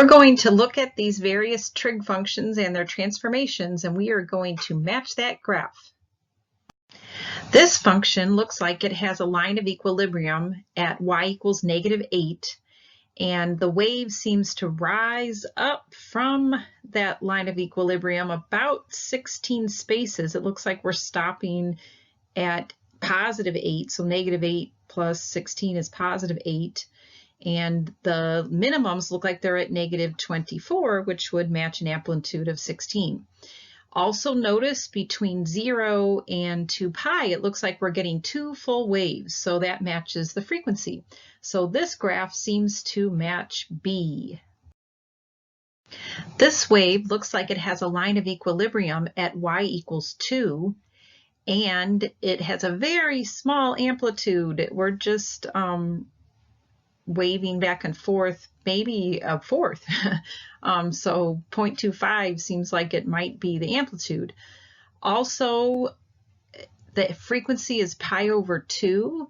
We're going to look at these various trig functions and their transformations, and we are going to match that graph. This function looks like it has a line of equilibrium at y equals -8, and the wave seems to rise up from that line of equilibrium about 16 spaces. It looks like we're stopping at +8, so -8 plus 16 is +8. And the minimums look like they're at -24, which would match an amplitude of 16. Also notice between 0 and 2 pi, it looks like we're getting 2 full waves, so that matches the frequency. So this graph seems to match B. This wave looks like it has a line of equilibrium at y equals 2, and it has a very small amplitude. We're just waving back and forth, maybe a fourth. So 0.25 seems like it might be the amplitude. Also, the frequency is pi/2.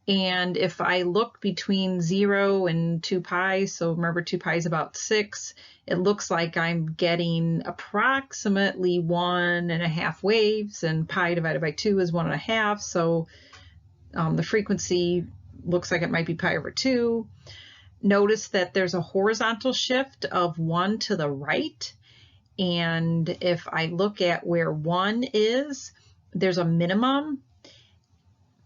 And if I look between 0 and 2 pi, so remember 2 pi is about 6, it looks like I'm getting approximately 1.5 waves, and pi divided by 2 is 1.5. So the frequency looks like it might be pi/2. Notice that there's a horizontal shift of 1 to the right. And if I look at where 1 is, there's a minimum.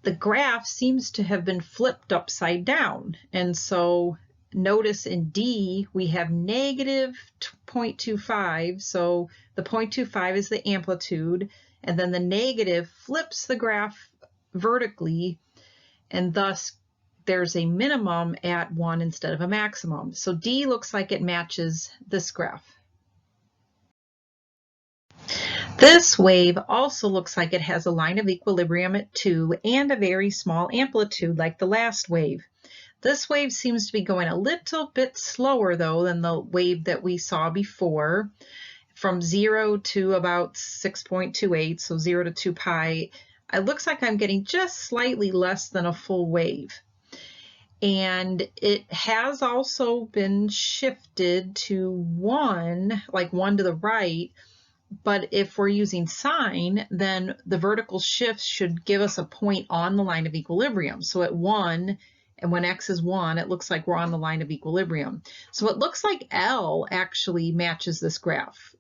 The graph seems to have been flipped upside down. And so notice in D, we have -0.25. So the 0.25 is the amplitude. And then the negative flips the graph vertically, and thus there's a minimum at 1 instead of a maximum. So D looks like it matches this graph. This wave also looks like it has a line of equilibrium at 2 and a very small amplitude like the last wave. This wave seems to be going a little bit slower though than the wave that we saw before. From 0 to about 6.28, so 0 to 2 pi, it looks like I'm getting just slightly less than a full wave. And it has also been shifted to 1, like 1 to the right. But if we're using sine, then the vertical shifts should give us a point on the line of equilibrium. So at 1, and when x is 1, it looks like we're on the line of equilibrium. So it looks like L actually matches this graph.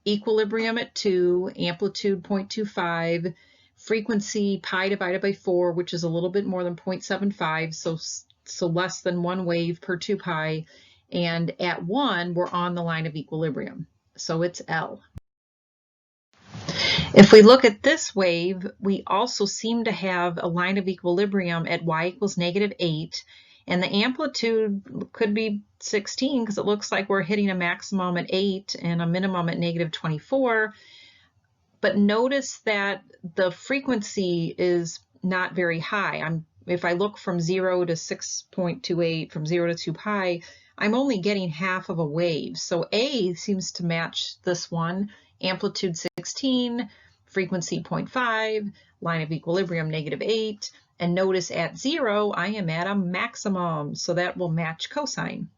Equilibrium at 2, amplitude 0.25, frequency pi divided by 4, which is a little bit more than 0.75, so less than 1 wave per 2 pi, and at 1, we're on the line of equilibrium, so it's L. If we look at this wave, we also seem to have a line of equilibrium at y equals -8, and the amplitude could be 16 because it looks like we're hitting a maximum at 8 and a minimum at -24. But notice that the frequency is not very high. If I look from 0 to 6.28, from 0 to 2 pi, I'm only getting half of a wave. So A seems to match this one. Amplitude 16, frequency 0.5, line of equilibrium -8, and notice at 0, I am at a maximum, so that will match cosine.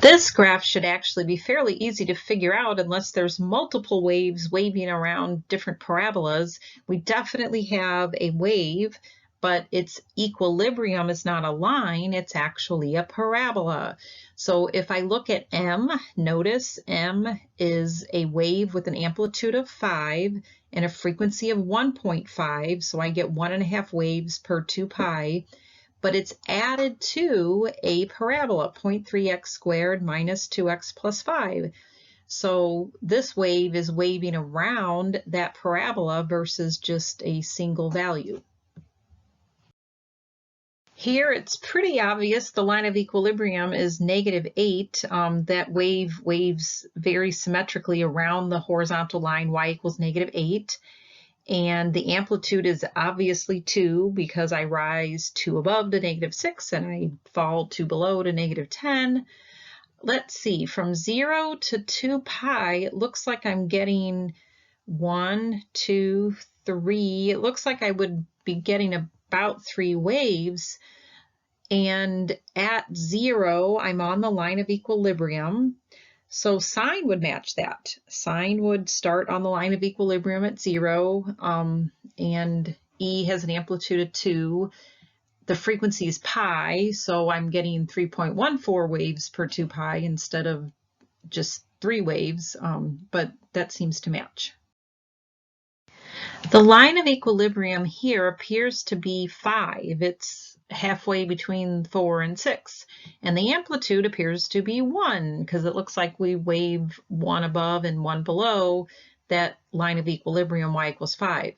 This graph should actually be fairly easy to figure out unless there's multiple waves waving around different parabolas. We definitely have a wave, but its equilibrium is not a line, it's actually a parabola. So if I look at M, notice M is a wave with an amplitude of 5 and a frequency of 1.5, so I get 1.5 waves per 2 pi. But it's added to a parabola, 0.3x squared minus 2x plus 5. So this wave is waving around that parabola versus just a single value. Here it's pretty obvious the line of equilibrium is -8. That wave waves very symmetrically around the horizontal line y equals -8. And the amplitude is obviously 2 because I rise 2 above to -6 and I fall 2 below to -10. Let's see, from 0 to 2 pi, it looks like I'm getting 1, 2, 3. It looks like I would be getting about 3 waves. And at 0, I'm on the line of equilibrium. So sine would match that. Sine would start on the line of equilibrium at 0, and E has an amplitude of 2. The frequency is pi, so I'm getting 3.14 waves per 2 pi instead of just 3 waves, but that seems to match. The line of equilibrium here appears to be 5. It's halfway between 4 and 6. And the amplitude appears to be 1 because it looks like we wave 1 above and 1 below that line of equilibrium, y equals 5.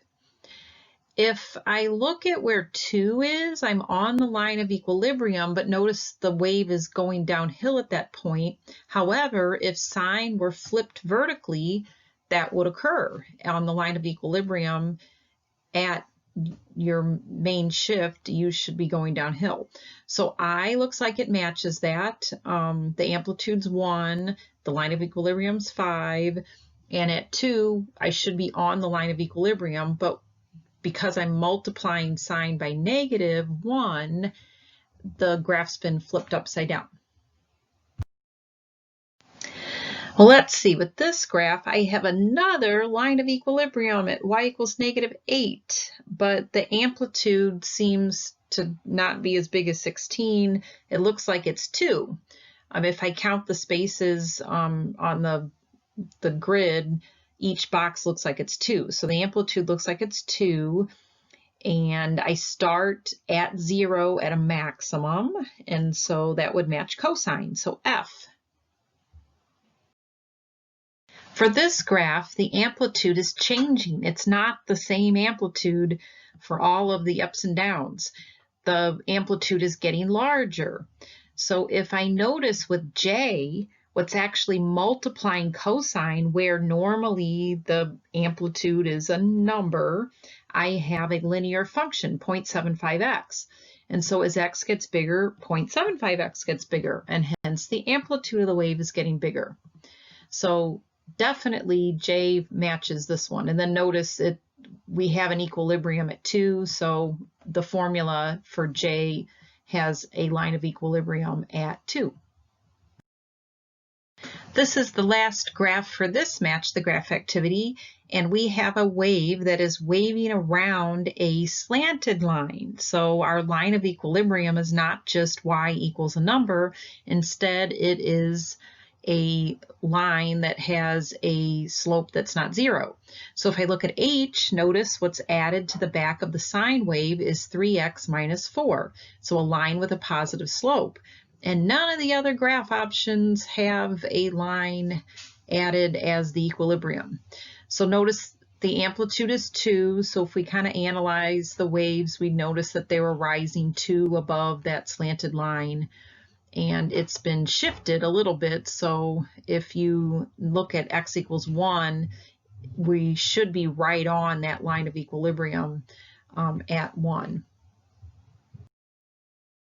If I look at where 2 is, I'm on the line of equilibrium, but notice the wave is going downhill at that point. However, if sine were flipped vertically, that would occur on the line of equilibrium. At your main shift, you should be going downhill. So I looks like it matches that. The amplitude's 1, the line of equilibrium's 5, and at 2, I should be on the line of equilibrium, but because I'm multiplying sine by -1, the graph's been flipped upside down. Well, let's see, with this graph, I have another line of equilibrium at y equals -8, but the amplitude seems to not be as big as 16. It looks like it's 2. If I count the spaces on the grid, each box looks like it's 2. So the amplitude looks like it's 2. And I start at 0 at a maximum, and so that would match cosine, so F. For this graph, the amplitude is changing. It's not the same amplitude for all of the ups and downs. The amplitude is getting larger. So if I notice with J, what's actually multiplying cosine, where normally the amplitude is a number, I have a linear function, 0.75x. And so as x gets bigger, 0.75x gets bigger, and hence the amplitude of the wave is getting bigger. So definitely J matches this one. And then notice we have an equilibrium at 2, so the formula for J has a line of equilibrium at 2. This is the last graph for this match the graph activity, and we have a wave that is waving around a slanted line. So our line of equilibrium is not just y equals a number, instead it is a line that has a slope that's not 0. So if I look at H, notice what's added to the back of the sine wave is 3x minus 4, so a line with a positive slope. And none of the other graph options have a line added as the equilibrium. So notice the amplitude is 2, so if we kind of analyze the waves, we notice that they were rising 2 above that slanted line. And it's been shifted a little bit, so if you look at x equals 1, we should be right on that line of equilibrium at 1.